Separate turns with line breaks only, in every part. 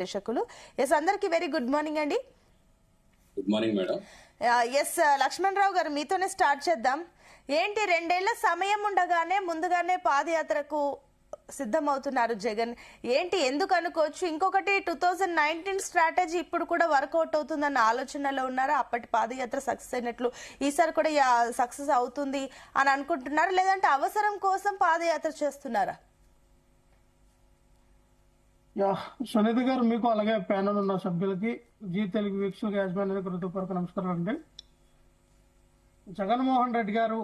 ప్రేక్షకులు ఎస్ అందరికి very good morning అండి.
Good morning madam.
S Laxman Rao గారు మీతోనే స్టార్ట్ చేద్దాం. ఏంటి 2 ఏళ్ల సమయం ఉండగానే ముందుగానే పాదయాత్రకు సిద్ధమవుతున్నారు జగన్, ఏంటి ఎందుకు అనుకోవచ్చు? ఇంకొకటి 2019 స్ట్రాటజీ ఇప్పుడు కూడా వర్కౌట్ అవుతుందన్న ఆలోచనలో ఉన్నారా? అప్పటి పాదయాత్ర సక్సెస్ అయినట్లు ఈసారి కూడా సక్సెస్ అవుతుంది అని అనుకుంటున్నారా, లేదంటే అవసరం కోసం పాదయాత్ర చేస్తున్నారా?
సునీత గారు, మీకు అలాగే ప్యానల్ ఉన్న సభ్యులకి, జీ తెలుగు వీక్షకులకు, యాజమాన్యానికి హృదయపూర్వక నమస్కారం అండి. జగన్మోహన్ రెడ్డి గారు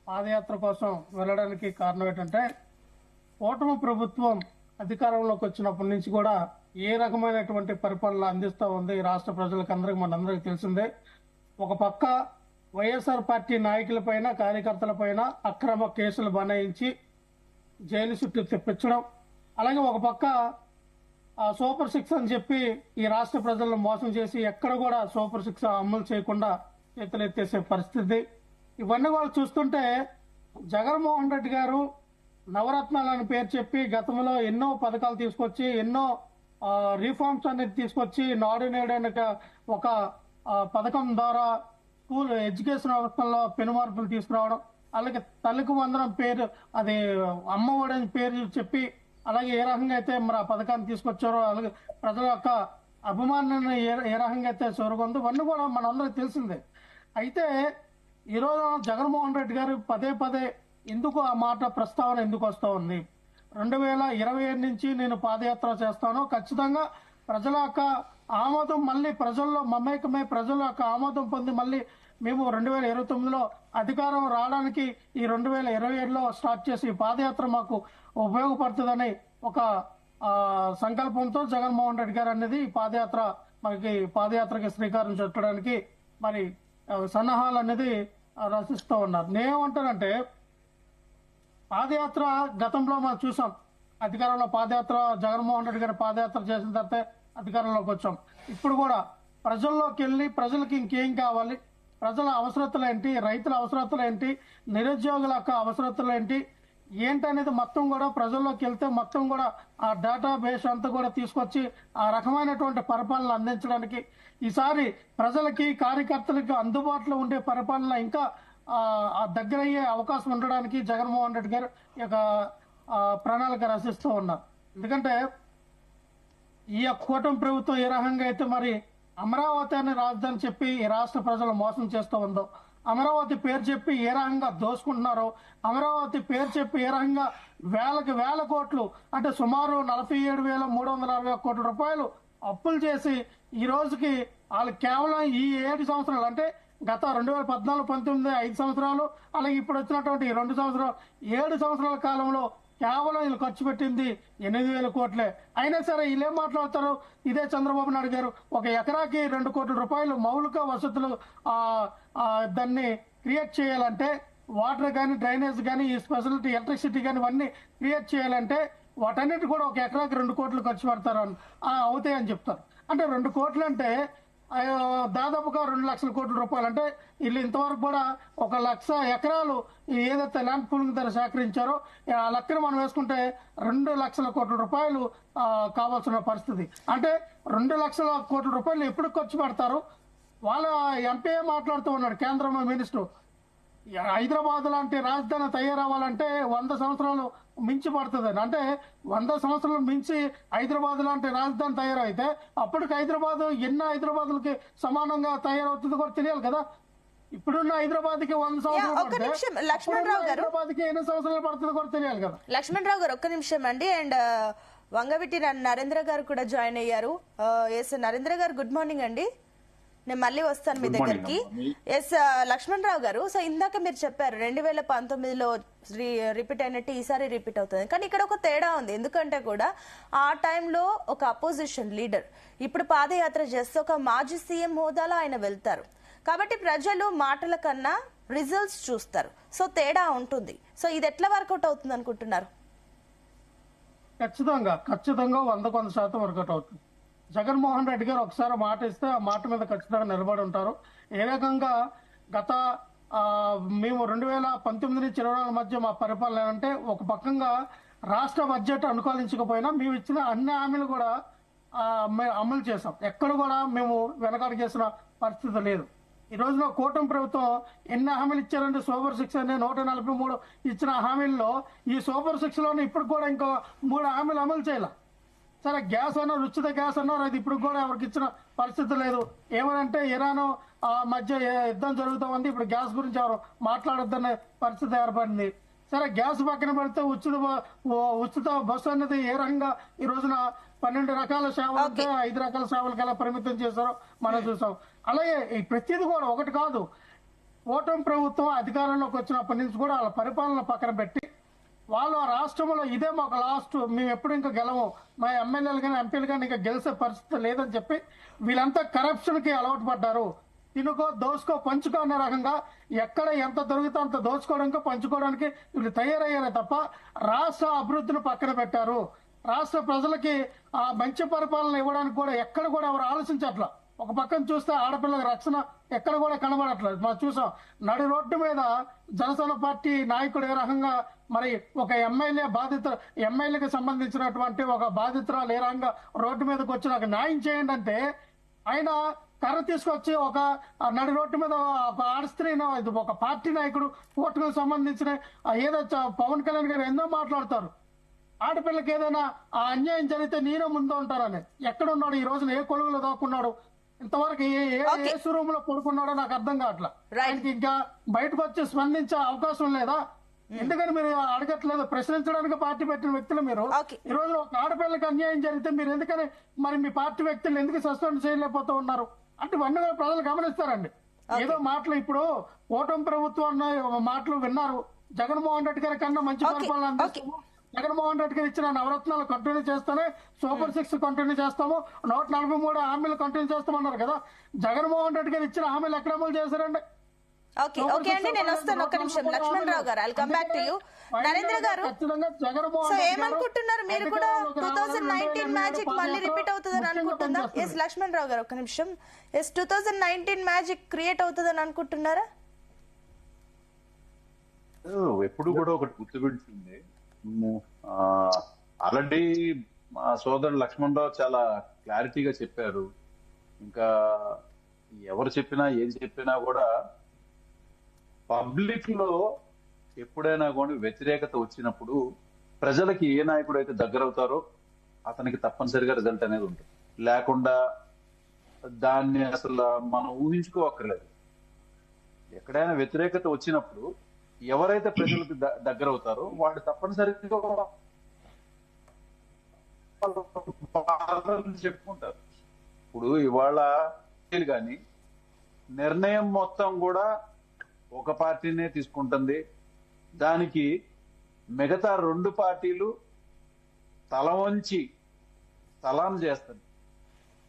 పాదయాత్ర కోసం వెళ్ళడానికి కారణం ఏంటంటే, కూటమి ప్రభుత్వం అధికారంలోకి వచ్చినప్పటి నుంచి కూడా ఏ రకమైనటువంటి పరిపాలన అందిస్తూ ఉంది రాష్ట్ర ప్రజలకు అందరికీ మనందరికీ తెలిసిందే. ఒక పక్క వైఎస్ఆర్ పార్టీ నాయకులపైన, కార్యకర్తలపైన అక్రమ కేసులు బనాయించి జైలు చుట్టూ తెప్పించడం, అలాగే ఒక పక్క సూపర్ సిక్స్ అని చెప్పి ఈ రాష్ట్ర ప్రజలను మోసం చేసి ఎక్కడ కూడా సూపర్ సిక్స్ అమలు చేయకుండా చేతులెత్తేసే పరిస్థితి. ఇవన్నీ కూడా చూస్తుంటే జగన్మోహన్ రెడ్డి గారు నవరత్నాలని పేరు చెప్పి గతంలో ఎన్నో పథకాలు తీసుకొచ్చి, ఎన్నో రిఫార్మ్స్ అనేది తీసుకొచ్చి, నాడు నేడు అనే ఒక పథకం ద్వారా స్కూల్ ఎడ్యుకేషన్ వ్యవస్థలో పెనుమార్పులు తీసుకురావడం, అలాగే తల్లికి వందనం పేరు, అది అమ్మఒడి అని పేరు చెప్పి, అలాగే ఏ రకంగా అయితే మరి ఆ పథకాన్ని తీసుకొచ్చారో, అలాగే ప్రజల యొక్క అభిమానాన్ని ఏ రకంగా అయితే చూరగొందో ఇవన్నీ కూడా మనందరికి తెలిసిందే. అయితే ఈరోజు జగన్మోహన్ రెడ్డి గారు పదే పదే ఎందుకు ఆ మాట ప్రస్తావన ఎందుకు వస్తూ ఉంది? 2027 నుంచి నేను పాదయాత్ర చేస్తాను, ఖచ్చితంగా ప్రజల యొక్క ఆమోదం, మళ్ళీ ప్రజల్లో మమేకమై ప్రజల యొక్క ఆమోదం పొంది మళ్ళీ మేము 2029లో అధికారం రావడానికి ఈ 2027లో స్టార్ట్ చేసి పాదయాత్ర మాకు ఉపయోగపడుతుందని ఒక సంకల్పంతో జగన్మోహన్ రెడ్డి గారు అనేది పాదయాత్రకి శ్రీకారం చుట్టడానికి మరి సన్నాహాలు అనేది రచిస్తూ ఉన్నారు. నేనేమంటానంటే, పాదయాత్ర గతంలో మనం చూసాం, అధికారంలో పాదయాత్ర జగన్మోహన్ రెడ్డి గారు పాదయాత్ర చేసిన తర్వాత అధికారంలోకి వచ్చాం. ఇప్పుడు కూడా ప్రజల్లోకి వెళ్ళి ప్రజలకి ఇంకేం కావాలి, ప్రజల అవసరతలు ఏంటి, రైతుల అవసరతలు ఏంటి, నిరుద్యోగుల యొక్క అవసరతలు ఏంటనేది మొత్తం కూడా ప్రజల్లోకి వెళ్తే మొత్తం కూడా ఆ డేటా బేస్ అంతా కూడా తీసుకొచ్చి ఆ రకమైనటువంటి పరిపాలన అందించడానికి, ఈసారి ప్రజలకి, కార్యకర్తలకి అందుబాటులో ఉండే పరిపాలన ఇంకా దగ్గరయ్యే అవకాశం ఉండడానికి జగన్మోహన్ రెడ్డి గారు ఈ యొక్క ప్రణాళిక రచిస్తూ ఉన్నారు. ఎందుకంటే ఈ కూటమి ప్రభుత్వం ఏ రకంగా అయితే మరి అమరావతి అనే రాజధాని చెప్పి ఈ రాష్ట్ర ప్రజలు మోసం చేస్తూ ఉందో, అమరావతి పేరు చెప్పి ఏ రకంగా దోసుకుంటున్నారో, అమరావతి పేరు చెప్పి ఏ రకంగా వేల కోట్లు అంటే సుమారు 47,360 కోట్ల రూపాయలు అప్పులు చేసి ఈ రోజుకి వాళ్ళు కేవలం ఈ 7 సంవత్సరాలు అంటే గత 2014-19 5 సంవత్సరాలు, అలాగే ఇప్పుడు వచ్చినటువంటి 2 సంవత్సరాలు, 7 సంవత్సరాల కాలంలో కేవలం వీళ్ళు ఖర్చు పెట్టింది 8,000 కోట్లే. అయినా సరే వీళ్ళేం మాట్లాడతారు, ఇదే చంద్రబాబు నాయుడు గారు 1 ఎకరాకి 2 కోట్ల రూపాయలు మౌలిక వసతులు దాన్ని క్రియేట్ చేయాలంటే, వాటర్ కానీ, డ్రైనేజ్ కానీ, ఈ ఫెసిలిటీ, ఎలక్ట్రిసిటీ కానీ ఇవన్నీ క్రియేట్ చేయాలంటే వాటన్నిటి కూడా 1 ఎకరాకి 2 కోట్లు ఖర్చు పెడతారు అవుతాయని చెప్తారు. అంటే 2 కోట్లు అంటే దాదాపుగా 2 లక్షల కోట్ల రూపాయలు. అంటే వీళ్ళు ఇంతవరకు కూడా 1 లక్ష ఎకరాలు ఏదైతే ల్యాండ్ పూలింగ్ ధర సేకరించారో ఆ లెక్కను మనం వేసుకుంటే 2 లక్షల కోట్ల రూపాయలు కావాల్సిన పరిస్థితి. అంటే 2 లక్షల కోట్ల రూపాయలు ఎప్పుడు ఖర్చు పెడతారు? వాళ్ళ ఎంపీ మాట్లాడుతూ ఉన్నాడు, కేంద్ర మినిస్టర్, హైదరాబాద్ లాంటి రాజధాని తయారవ్వాలంటే 100 సంవత్సరాలు మించి పడుతుందని. అంటే 100 సంవత్సరాలు మించి హైదరాబాద్ లాంటి రాజధాని తయారైతే అప్పటికి హైదరాబాద్ ఎన్ని హైదరాబాద్లకి సమానంగా తయారవుతుందో కూడా తెలియాలి కదా. ఇప్పుడున్న హైదరాబాద్ కి 100 సంవత్సరాలు పడితే హైదరాబాద్ కి ఎన్ని సంవత్సరాలు పడుతుందో కూడా తెలియాలి కదా.
లక్ష్మణ్ రావు గారు ఒక్క నిమిషం అండి. అండ్ వంగవిటి నరేంద్ర గారు కూడా జాయిన్ అయ్యారు. ఎస్ నరేంద్ర గారు, గుడ్ మార్నింగ్ అండి. నేను మళ్ళీ వస్తాను మీ దగ్గరికి. ఎస్ లక్ష్మణ్ రావు గారు, సో ఇందాక మీరు చెప్పారు 2019లో రిపీట్ అయినట్టు ఈసారి రిపీట్ అవుతుంది, కానీ ఇక్కడ ఒక తేడా ఉంది. ఎందుకంటే కూడా ఆ టైంలో ఒక అపోజిషన్ లీడర్, ఇప్పుడు పాదయాత్ర చేస్తే ఒక మాజీ సీఎం హోదాలో ఆయన వెళ్తారు. కాబట్టి ప్రజలు మాటల కన్నా రిజల్ట్స్ చూస్తారు, సో తేడా ఉంటుంది. సో ఇది ఎట్లా వర్కౌట్ అవుతుంది అనుకుంటున్నారు?
ఖచ్చితంగా 100% వర్కౌట్ అవుతుంది. జగన్మోహన్ రెడ్డి గారు ఒకసారి మాట ఇస్తే ఆ మాట మీద ఖచ్చితంగా నిలబడి ఉంటారు. ఏ రకంగా గత మేము 2019 నుంచి 24 మధ్య మా పరిపాలన అంటే ఒక పక్కంగా రాష్ట్ర బడ్జెట్ అనుకూలించకపోయినా మేము ఇచ్చిన అన్ని హామీలు కూడా అమలు చేసాం. ఎక్కడ కూడా మేము వెనకడుగేసిన పరిస్థితి లేదు. ఈ రోజున కూటమి ప్రభుత్వం ఎన్ని హామీలు ఇచ్చారంటే సూపర్ 6 అనే 143 ఇచ్చిన హామీల్లో ఈ సూపర్ 6 లోనే ఇప్పుడు కూడా ఇంకో 3 హామీలు అమలు చేయాల. సరే గ్యాస్ అన్నారు, ఉచిత గ్యాస్ అన్నారు, అది ఇప్పుడు కూడా ఎవరికి ఇచ్చిన పరిస్థితి లేదు. ఏమనంటే ఇరాన్ మధ్య యుద్ధం జరుగుతూ ఉంది, ఇప్పుడు గ్యాస్ గురించి ఎవరు మాట్లాడొద్దనే పరిస్థితి ఏర్పడింది. సరే గ్యాస్ పక్కన పెడితే ఉచిత బస్సు అనేది ఏ రకంగా ఈ రోజున 12 రకాల సేవలు ఉంటే 5 రకాల సేవలకు ఎలా పరిమితం చేశారో మనం చూసాం. అలాగే ఈ ప్రతిదీ కూడా ఒకటి కాదు, కూటమి ప్రభుత్వం అధికారంలోకి వచ్చినప్పటి నుంచి కూడా వాళ్ళ పరిపాలన పక్కన పెట్టి వాళ్ళ రాష్ట్రంలో ఇదే మాకు లాస్ట్, మేము ఎప్పుడు ఇంకా గెలము, మా ఎమ్మెల్యేలు కానీ ఎంపీలు కానీ ఇంకా గెలిచే పరిస్థితి లేదని చెప్పి వీళ్ళంతా కరప్షన్ కి అలవాటు పడ్డారు. తినుకో దోసుకో పంచుకో అనే రకంగా ఎక్కడ ఎంత దొరికితే అంత దోచుకోవడానికి పంచుకోవడానికి వీళ్ళు తయారయ్యారే తప్ప రాష్ట్ర అభివృద్ధిని పక్కన పెట్టారు. రాష్ట్ర ప్రజలకి ఆ మంచి పరిపాలన ఇవ్వడానికి కూడా ఎక్కడ కూడా ఎవరు ఆలోచించట్లా. ఒక పక్కన చూస్తే ఆడపిల్లల రక్షణ ఎక్కడ కూడా కనబడట్లేదు. మనం చూసాం నడి రోడ్డు మీద జనసేన పార్టీ నాయకుడు ఏ రకంగా మరి ఒక ఎమ్మెల్యేకి సంబంధించినటువంటి ఒక బాధితురాలు ఏ రకంగా రోడ్డు మీదకి వచ్చి నాకు న్యాయం చేయండి అంటే ఆయన కర్ర తీసుకొచ్చి ఒక నడి రోడ్డు మీద ఒక ఆడస్త్రీని ఒక పార్టీ నాయకుడు కోర్టుకు సంబంధించిన ఏదో పవన్ కళ్యాణ్ గారు ఎన్నో మాట్లాడతారు. ఆడపిల్లకి ఏదైనా ఆ అన్యాయం జరిగితే నేనే ముందు ఉంటారని. ఎక్కడున్నాడు ఈ రోజున, ఏ కొలుగులో దాక్కున్నాడు, ఇంతవరకు ఏ రూమ్ లో పడుకున్నాడో నాకు అర్థం కావట్లా. ఆయనకి ఇంకా బయటకు వచ్చి స్పందించే అవకాశం లేదా? ఎందుకని మీరు అడగట్లేదు? ప్రశ్నించడానికి పార్టీ పెట్టిన వ్యక్తులు మీరు ఈ రోజు ఒక ఆడపిల్లకి అన్యాయం జరిగితే మీరు ఎందుకని మరి మీ పార్టీ వ్యక్తులు ఎందుకు సస్పెండ్ చేయలేకపోతూ ఉన్నారు అంటే ఇవన్నీ ప్రజలు గమనిస్తారండి. ఏదో మాటలు ఇప్పుడు కూటమి ప్రభుత్వం మాటలు విన్నారు, జగన్మోహన్ రెడ్డి గారి కన్నా మంచి పరిపాలన అందిస్తాము, జగన్మోహన్ రెడ్డి గారు ఇచ్చిన నవరత్నాలు కంటిన్యూ చేస్తానే, సూపర్ 6 కంటిన్యూ చేస్తాము, 143 హామీలు కంటిన్యూ చేస్తామన్నారు కదా. జగన్మోహన్ రెడ్డి గారు ఇచ్చిన హామీలు ఎక్కడ అమలు చేశారండి?
ఓకే అండి, నేను వస్తాను ఒక్క నిమిషం. లక్ష్మణ్ రావు గారు, I'll come back to you. Narendra గారు, సో ఏమనుకుంటున్నారు మీరు కూడా 2019 మ్యాజిక్ మళ్ళీ రిపీట్ అవుతుందని అనుకుంటుందా? ఎస్ లక్ష్మణ్ రావు గారు ఒక్క నిమిషం. ఎస్ 2019 మ్యాజిక్ క్రియేట్ అవుతుందని అనుకుంటున్నారా?
ఎప్పుడు కూడా ఒకటి గుర్తుపెట్టింది, ఆల్రెడీ మా సోదరుడు లక్ష్మణ్ రావు చాలా క్లారిటీగా చెప్పారు. ఇంకా ఎవరు చెప్పినా ఏది చెప్పినా కూడా పబ్లిక్ లో ఎప్పుడైనా కూడా వ్యతిరేకత వచ్చినప్పుడు ప్రజలకి ఏ నాయకుడు అయితే దగ్గర అవుతారో అతనికి తప్పనిసరిగా రిజల్ట్ అనేది ఉంటుంది. లేకుండా దాన్ని అసలు మనం ఊహించుకోవక్కర్లేదు. ఎక్కడైనా వ్యతిరేకత వచ్చినప్పుడు ఎవరైతే ప్రజలకు దగ్గర అవుతారో వాళ్ళు తప్పనిసరిగా చెప్పుకుంటారు. ఇప్పుడు ఇవాళ కానీ నిర్ణయం మొత్తం కూడా ఒక పార్టీనే తీసుకుంటుంది, దానికి మిగతా 2 పార్టీలు తల వంచి సలాం చేస్తుంది.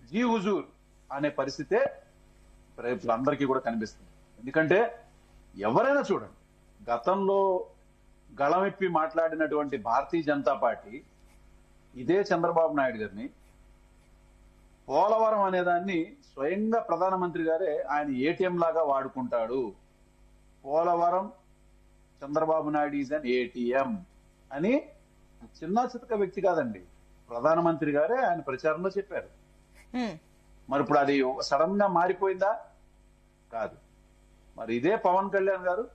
జీ హుజూర్ అనే పరిస్థితే అందరికీ కూడా కనిపిస్తుంది. ఎందుకంటే ఎవరైనా చూడండి, గతంలో గళమెప్పి మాట్లాడినటువంటి భారతీయ జనతా పార్టీ ఇదే చంద్రబాబు నాయుడు గారిని పోలవరం అనేదాన్ని స్వయంగా ప్రధానమంత్రి గారే ఆయన ఏటీఎం లాగా వాడుకుంటాడు. Polavaram Chandrababu Naidu is an ATM అని చిన్న చితక వ్యక్తి కాదండి, ప్రధానమంత్రి గారే ఆయన ప్రచారంలో చెప్పారు. మరి ఇప్పుడు అది సడన్ గా మారిపోయిందా? కాదు. మరి ఇదే పవన్ కళ్యాణ్ గారు